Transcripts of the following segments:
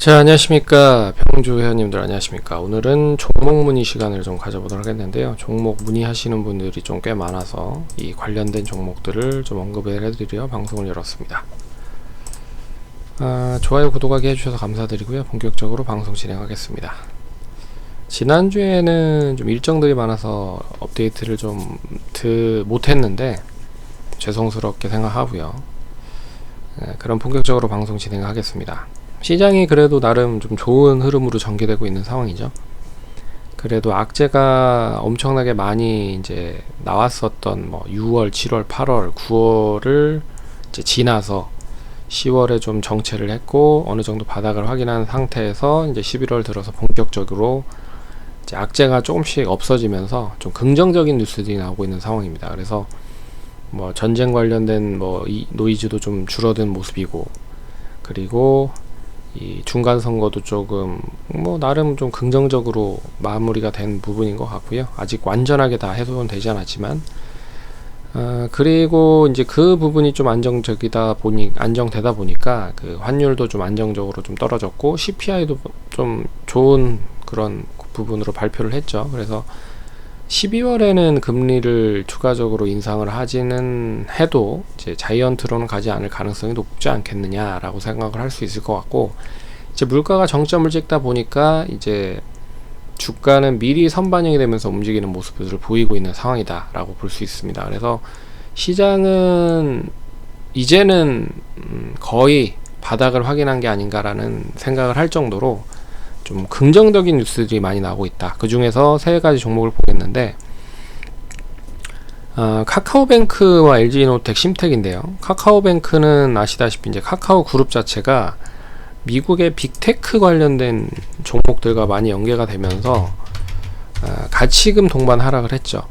자, 안녕하십니까. 평주 회원님들 안녕하십니까. 오늘은 종목 문의 시간을 좀 가져보도록 하겠는데요. 종목 문의하시는 분들이 좀 꽤 많아서 이 관련된 종목들을 좀 언급을 해드리려 방송을 열었습니다. 좋아요, 구독하기 해주셔서 감사드리고요. 본격적으로 방송 진행하겠습니다. 지난주에는 좀 일정들이 많아서 업데이트를 좀 못했는데 죄송스럽게 생각하고요. 그럼 본격적으로 방송 진행하겠습니다. 시장이 그래도 나름 좀 좋은 흐름으로 전개되고 있는 상황이죠. 그래도 악재가 엄청나게 많이 이제 나왔었던 6월, 7월, 8월, 9월을 이제 지나서 10월에 좀 정체를 했고 어느 정도 바닥을 확인한 상태에서 이제 11월 들어서 본격적으로 이제 악재가 조금씩 없어지면서 좀 긍정적인 뉴스들이 나오고 있는 상황입니다. 그래서 전쟁 관련된 이 노이즈도 좀 줄어든 모습이고, 그리고 이 중간 선거도 조금 나름 좀 긍정적으로 마무리가 된 부분인 것 같고요. 아직 완전하게 다 해소는 되지 않았지만, 그리고 이제 그 부분이 좀 안정되다 보니까 그 환율도 좀 안정적으로 좀 떨어졌고, CPI도 좀 좋은 그런 부분으로 발표를 했죠. 그래서 12월에는 금리를 추가적으로 인상을 하지는 해도 이제 자이언트로는 가지 않을 가능성이 높지 않겠느냐라고 생각을 할 수 있을 것 같고, 이제 물가가 정점을 찍다 보니까 이제 주가는 미리 선반영이 되면서 움직이는 모습을 보이고 있는 상황이다라고 볼 수 있습니다. 그래서 시장은 이제는 거의 바닥을 확인한 게 아닌가라는 생각을 할 정도로 좀 긍정적인 뉴스들이 많이 나오고 있다. 그 중에서 세 가지 종목을 보겠는데, 카카오뱅크와 LG이노텍, 심텍인데요. 카카오뱅크는 아시다시피 이제 카카오 그룹 자체가 미국의 빅테크 관련된 종목들과 많이 연계가 되면서 가치금 동반 하락을 했죠.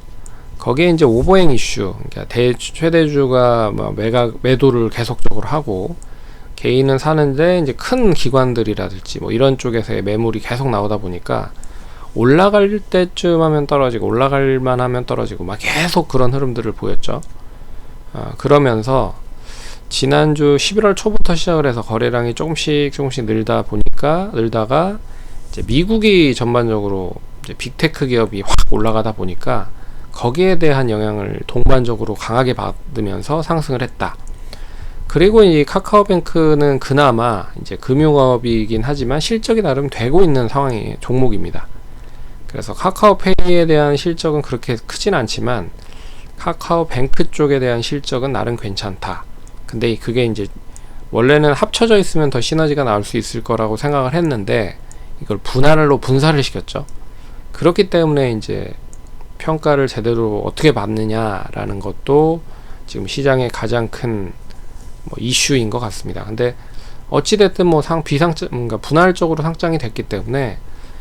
거기에 이제 오버행 이슈, 그러니까 최대주가 매도를 계속적으로 하고, 개인은 사는데 이제 큰 기관들이라든지 이런 쪽에서의 매물이 계속 나오다 보니까 올라갈 때쯤 하면 떨어지고 올라갈만 하면 떨어지고 계속 그런 흐름들을 보였죠. 그러면서 지난주 11월 초부터 시작을 해서 거래량이 조금씩 늘다가 이제 미국이 전반적으로 이제 빅테크 기업이 확 올라가다 보니까 거기에 대한 영향을 동반적으로 강하게 받으면서 상승을 했다. 그리고 이 카카오뱅크는 그나마 이제 금융업이긴 하지만 실적이 나름 되고 있는 상황의 종목입니다. 그래서 카카오페이에 대한 실적은 그렇게 크진 않지만 카카오뱅크 쪽에 대한 실적은 나름 괜찮다. 근데 그게 이제 원래는 합쳐져 있으면 더 시너지가 나올 수 있을 거라고 생각을 했는데 이걸 분할을 시켰죠. 그렇기 때문에 이제 평가를 제대로 어떻게 받느냐라는 것도 지금 시장의 가장 큰 이슈인 것 같습니다. 근데 어찌됐든 그러니까 분할적으로 상장이 됐기 때문에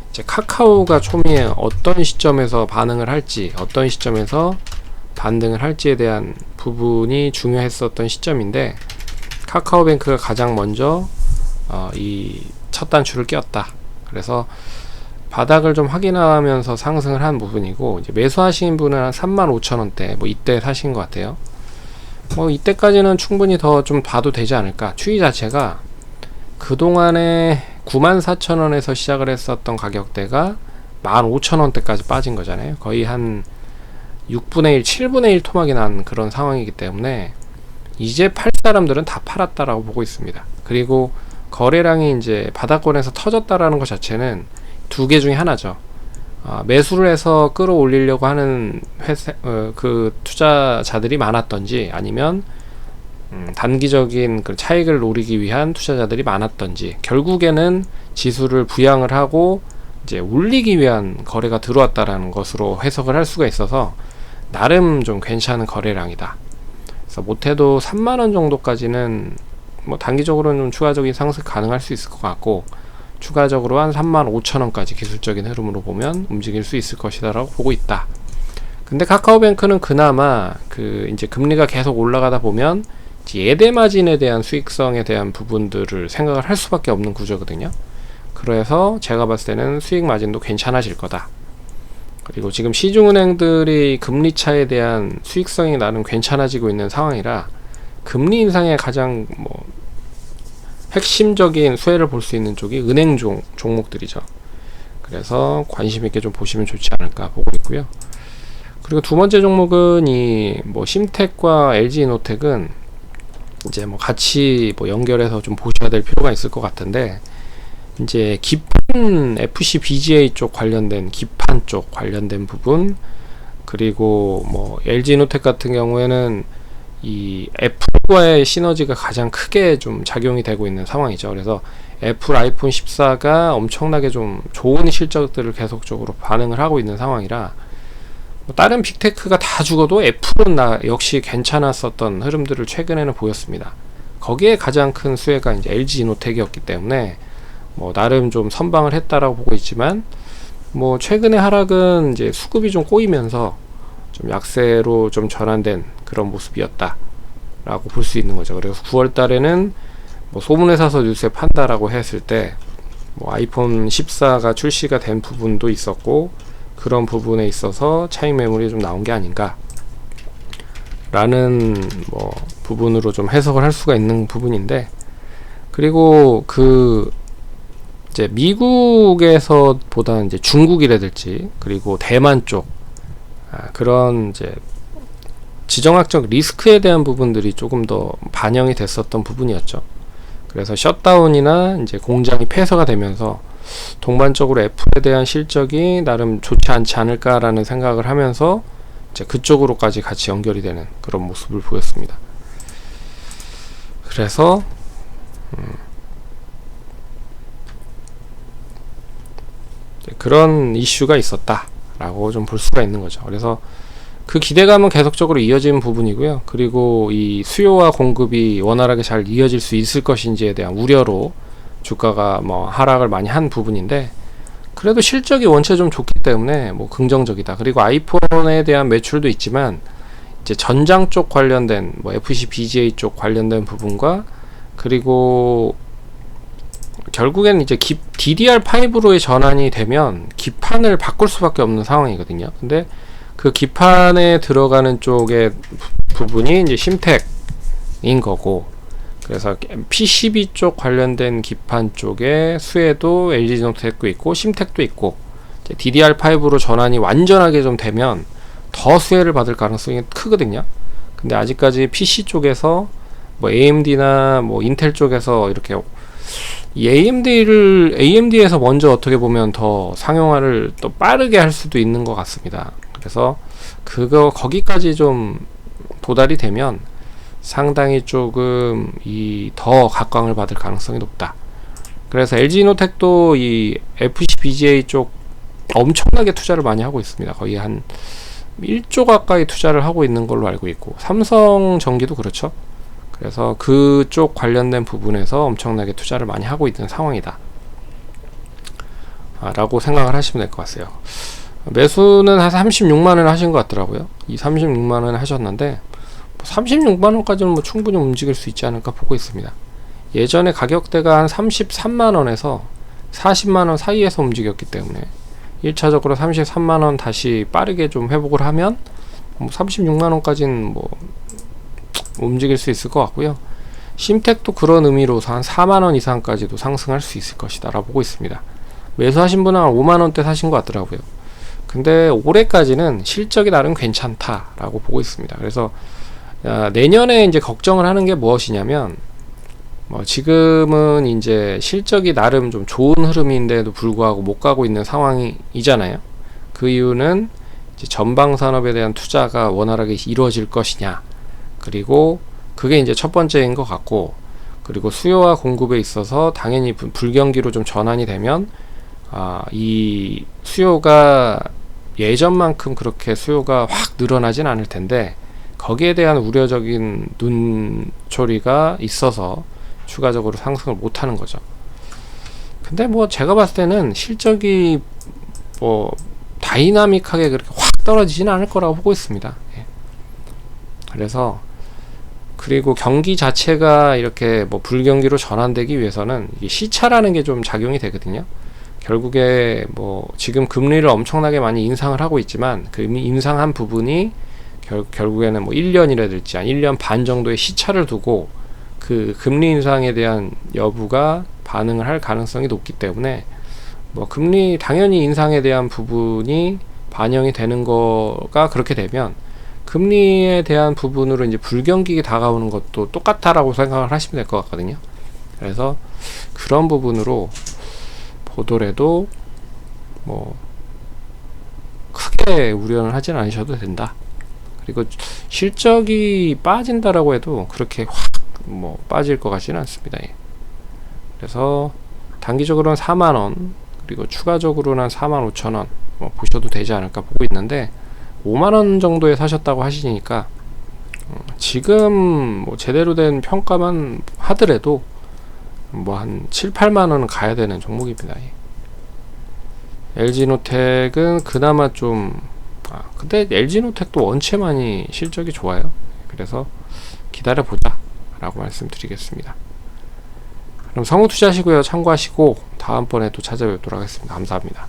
이제 카카오가 초미에 어떤 시점에서 반응을 할지, 어떤 시점에서 반등을 할지에 대한 부분이 중요했었던 시점인데, 카카오뱅크가 가장 먼저 이 첫 단추를 꼈다. 그래서 바닥을 좀 확인하면서 상승을 한 부분이고, 이제 매수하신 분은 한 35,000원대 이때 사신 것 같아요. 이때까지는 충분히 더 좀 봐도 되지 않을까. 추이 자체가 그동안에 94,000원에서 시작을 했었던 가격대가 15,000원대까지 빠진 거잖아요. 거의 한 6분의 1, 7분의 1 토막이 난 그런 상황이기 때문에 이제 팔 사람들은 다 팔았다라고 보고 있습니다. 그리고 거래량이 이제 바닥권에서 터졌다라는 것 자체는 두 개 중에 하나죠. 매수를 해서 끌어올리려고 하는 그 투자자들이 많았던지, 아니면 단기적인 그 차익을 노리기 위한 투자자들이 많았던지, 결국에는 지수를 부양을 하고 이제 올리기 위한 거래가 들어왔다라는 것으로 해석을 할 수가 있어서 나름 좀 괜찮은 거래량이다. 그래서 못해도 3만원 정도까지는 단기적으로는 좀 추가적인 상승 가능할 수 있을 것 같고, 추가적으로 한 35,000원까지 기술적인 흐름으로 보면 움직일 수 있을 것이다라고 보고 있다. 근데 카카오뱅크는 그나마 이제 금리가 계속 올라가다 보면 예대 마진에 대한 수익성에 대한 부분들을 생각을 할 수밖에 없는 구조거든요. 그래서 제가 봤을 때는 수익 마진도 괜찮아질 거다. 그리고 지금 시중은행들이 금리 차에 대한 수익성이 나름 괜찮아지고 있는 상황이라 금리 인상에 가장 핵심적인 수혜를 볼 수 있는 쪽이 은행 종목들이죠. 그래서 관심 있게 좀 보시면 좋지 않을까 보고 있고요. 그리고 두 번째 종목은 이 뭐 심텍과 LG이노텍은 이제 뭐 같이 뭐 연결해서 좀 보셔야 될 필요가 있을 것 같은데, 이제 기판 FC BGA 쪽 관련된 기판 쪽 관련된 부분, 그리고 뭐 LG이노텍 같은 경우에는 이 애플과의 시너지가 가장 크게 좀 작용이 되고 있는 상황이죠. 그래서 애플 아이폰 14가 엄청나게 좀 좋은 실적들을 계속적으로 반응을 하고 있는 상황이라, 뭐 다른 빅테크가 다 죽어도 애플은 역시 괜찮았었던 흐름들을 최근에는 보였습니다. 거기에 가장 큰 수혜가 이제 LG이노텍이었기 때문에 뭐 나름 좀 선방을 했다라고 보고 있지만, 뭐 최근의 하락은 이제 수급이 좀 꼬이면서 좀 약세로 좀 전환된 그런 모습이었다 라고 볼 수 있는 거죠. 그래서 9월 달에는 뭐 소문에 사서 뉴스에 판다라고 했을 때 뭐 아이폰 14가 출시가 된 부분도 있었고, 그런 부분에 있어서 차익 매물이 좀 나온 게 아닌가 라는 뭐 부분으로 좀 해석을 할 수가 있는 부분인데, 그리고 그 이제 미국에서 보다 이제 중국이라든지 그리고 대만 쪽 그런 이제 지정학적 리스크에 대한 부분들이 조금 더 반영이 됐었던 부분이었죠. 그래서 셧다운이나 이제 공장이 폐쇄가 되면서 동반적으로 애플에 대한 실적이 나름 좋지 않지 않을까라는 생각을 하면서 이제 그쪽으로까지 같이 연결이 되는 그런 모습을 보였습니다. 그래서 그런 이슈가 있었다라고 좀 볼 수가 있는 거죠. 그래서 그 기대감은 계속적으로 이어지는 부분이고요. 그리고 이 수요와 공급이 원활하게 잘 이어질 수 있을 것인지에 대한 우려로 주가가 뭐 하락을 많이 한 부분인데, 그래도 실적이 원체 좀 좋기 때문에 뭐 긍정적이다. 그리고 아이폰에 대한 매출도 있지만 이제 전장 쪽 관련된 뭐 FC BGA 쪽 관련된 부분과, 그리고 결국엔 이제 DDR5로의 전환이 되면 기판을 바꿀 수밖에 없는 상황이거든요. 근데 그 기판에 들어가는 쪽의 부분이 이제 심텍인 거고, 그래서 PCB 쪽 관련된 기판 쪽에 수혜도 LG이노텍도 있고 심텍도 있고, DDR5로 전환이 완전하게 좀 되면 더 수혜를 받을 가능성이 크거든요. 근데 아직까지 PC 쪽에서 뭐 AMD나 뭐 인텔 쪽에서 이렇게 AMD에서 먼저 어떻게 보면 더 상용화를 또 빠르게 할 수도 있는 것 같습니다. 그래서 거기까지 좀 도달이 되면 상당히 조금 더 각광을 받을 가능성이 높다. 그래서 LG이노텍도 이 FC BGA 쪽 엄청나게 투자를 많이 하고 있습니다. 거의 한 1조 가까이 투자를 하고 있는 걸로 알고 있고, 삼성전기도 그렇죠. 그래서 그쪽 관련된 부분에서 엄청나게 투자를 많이 하고 있는 상황이다 라고 생각을 하시면 될 것 같아요. 매수는 한 36만원 하신 것 같더라고요. 이 36만원 하셨는데 36만원까지는 뭐 충분히 움직일 수 있지 않을까 보고 있습니다. 예전에 가격대가 한 33만원에서 40만원 사이에서 움직였기 때문에 1차적으로 33만원 다시 빠르게 좀 회복을 하면 36만원까지는 뭐 움직일 수 있을 것 같고요. 심텍도 그런 의미로서 한 4만원 이상까지도 상승할 수 있을 것이다 라고 보고 있습니다. 매수하신 분은 한 5만원대 사신 것 같더라고요. 근데 올해까지는 실적이 나름 괜찮다 라고 보고 있습니다. 그래서 내년에 이제 걱정을 하는 게 무엇이냐면, 지금은 이제 실적이 나름 좀 좋은 흐름인데도 불구하고 못 가고 있는 상황이잖아요. 그 이유는 이제 전방 산업에 대한 투자가 원활하게 이루어질 것이냐, 그리고 그게 이제 첫 번째인 것 같고, 그리고 수요와 공급에 있어서 당연히 불경기로 좀 전환이 되면 이 수요가 예전만큼 그렇게 수요가 확 늘어나진 않을 텐데, 거기에 대한 우려적인 눈초리가 있어서 추가적으로 상승을 못하는 거죠. 근데 뭐 제가 봤을 때는 실적이 뭐 다이나믹하게 그렇게 확 떨어지지는 않을 거라고 보고 있습니다. 예. 그래서 그리고 경기 자체가 이렇게 뭐 불경기로 전환되기 위해서는 이 시차라는 게 좀 작용이 되거든요. 결국에 뭐 지금 금리를 엄청나게 많이 인상을 하고 있지만 그 인상한 부분이 결국에는 뭐 1년이라든지 한 1년 반 정도의 시차를 두고 그 금리 인상에 대한 여부가 반응을 할 가능성이 높기 때문에 뭐 금리 당연히 인상에 대한 부분이 반영이 되는 거가 그렇게 되면 금리에 대한 부분으로 이제 불경기가 다가오는 것도 똑같다라고 생각을 하시면 될 것 같거든요. 그래서 그런 부분으로 보더라도 뭐 크게 우려는 하진 않으셔도 된다. 그리고 실적이 빠진다라고 해도 그렇게 확 뭐 빠질 것 같지는 않습니다. 예. 그래서 단기적으로는 4만원 그리고 추가적으로는 45,000원 뭐 보셔도 되지 않을까 보고 있는데 5만원 정도에 사셨다고 하시니까 지금 뭐 제대로 된 평가만 하더라도 뭐 한 7, 8만원은 가야 되는 종목입니다. 예. LG노텍은 그나마 좀 근데 LG노텍도 원체 많이 실적이 좋아요. 그래서 기다려보자 라고 말씀드리겠습니다. 그럼 성우 투자하시고요. 참고하시고 다음번에 또 찾아뵙도록 하겠습니다. 감사합니다.